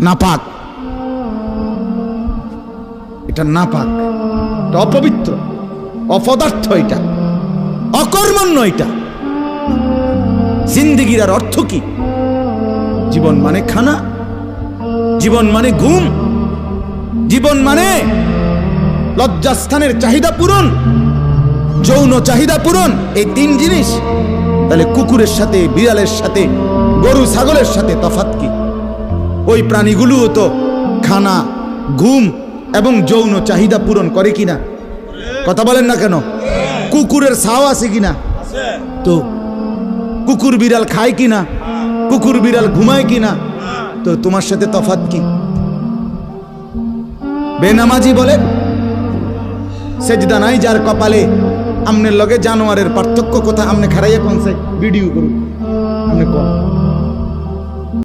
নাপাক, এটা নাপাক, এটা অপবিত্র, অপদার্থ, এটা অকর্মণ্য। এটা জিন্দেগির আর অর্থ কি? জীবন মানে খানা, জীবন মানে ঘুম, জীবন মানে লজ্জাস্থানের চাহিদা পূরণ, যৌন চাহিদা পূরণ, এই তিন জিনিস। তাহলে কুকুরের সাথে, বিড়ালের সাথে, গরু ছাগলের সাথে তফাৎ কি? ওই প্রাণীগুলোও তো খানা, ঘুম এবং যৌন চাহিদা পূরণ করে কিনা? কথা বলেন না কেন? কুকুরের ছাও আছে কিনা? তো কুকুর বিড়াল খায় কিনা? কুকুর বিড়াল ঘুমায় কিনা? তো তোমার সাথে তফাৎ কি? বেনামাজি বলে সেজদা নাই যার কপালে, আমনের লগে জানোয়ারের পার্থক্য কথা? আমনে খারাইয়া কোন ভিডিও করুন, আমনে কোন